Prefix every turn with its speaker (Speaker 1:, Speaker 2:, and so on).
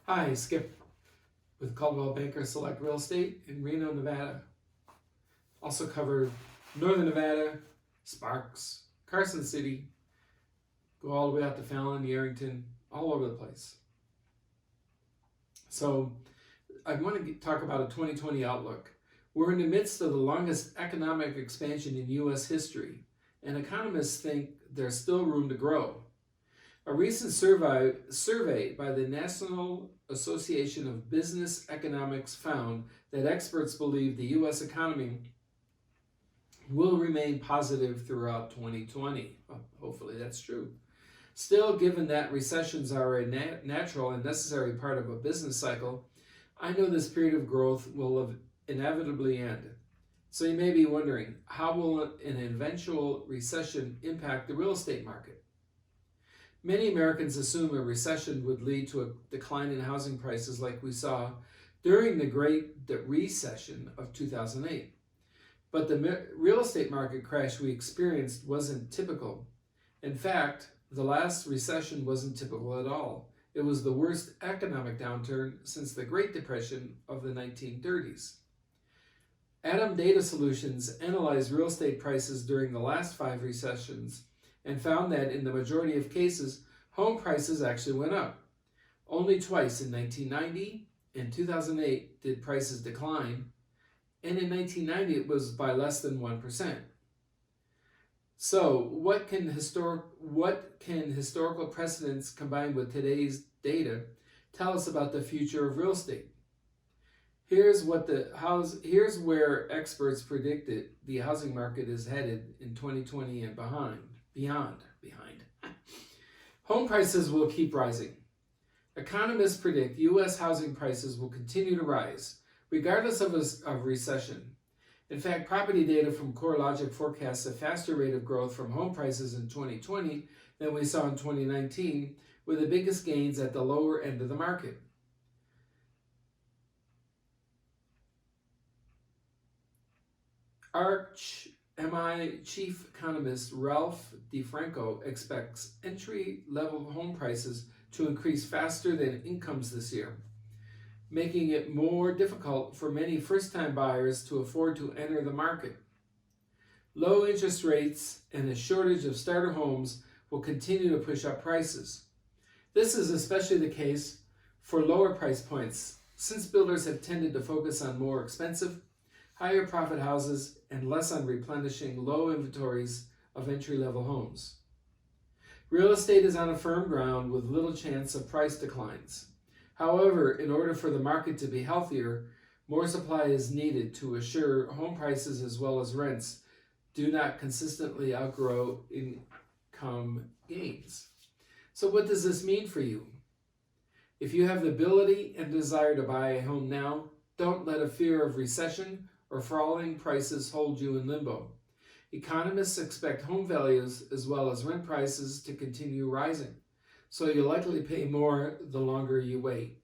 Speaker 1: Hi, Skip with Caldwell Banker Select Real Estate in Reno, Nevada. Also covered Northern Nevada, Sparks, Carson City, go all the way out to Fallon, Yerington, all over the place. So I want to talk about a 2020 outlook. We're in the midst of the longest economic expansion in U.S. history, and economists think there's still room to grow. A recent survey by the National Association of Business Economics found that experts believe the U.S. economy will remain positive throughout 2020. Hopefully that's true. Still, given that recessions are a natural and necessary part of a business cycle, I know this period of growth will inevitably end. So you may be wondering, how will an eventual recession impact the real estate market? Many Americans assume a recession would lead to a decline in housing prices like we saw during the Great Recession of 2008. But the real estate market crash we experienced wasn't typical. In fact, the last recession wasn't typical at all. It was the worst economic downturn since the Great Depression of the 1930s. Adam Data Solutions analyzed real estate prices during the last 5 recessions and found that in the majority of cases, home prices actually went up. Only twice, in 1990 and 2008, did prices decline, and in 1990 it was by less than 1%. So what can historical precedents combined with today's data tell us about the future of real estate? Here's where experts predicted the housing market is headed in 2020 and beyond. Home prices will keep rising. Economists predict U.S. housing prices will continue to rise, regardless of a recession. In fact, property data from CoreLogic forecasts a faster rate of growth from home prices in 2020 than we saw in 2019, with the biggest gains at the lower end of the market. MI chief economist Ralph DeFranco expects entry-level home prices to increase faster than incomes this year, making it more difficult for many first-time buyers to afford to enter the market. Low interest rates and a shortage of starter homes will continue to push up prices. This is especially the case for lower price points, since builders have tended to focus on more expensive, higher profit houses and less on replenishing low inventories of entry-level homes. Real estate is on a firm ground with little chance of price declines. However, in order for the market to be healthier, more supply is needed to assure home prices as well as rents do not consistently outgrow income gains. So what does this mean for you? If you have the ability and desire to buy a home now, don't let a fear of recession or falling prices hold you in limbo. Economists expect home values as well as rent prices to continue rising, so you'll likely pay more the longer you wait.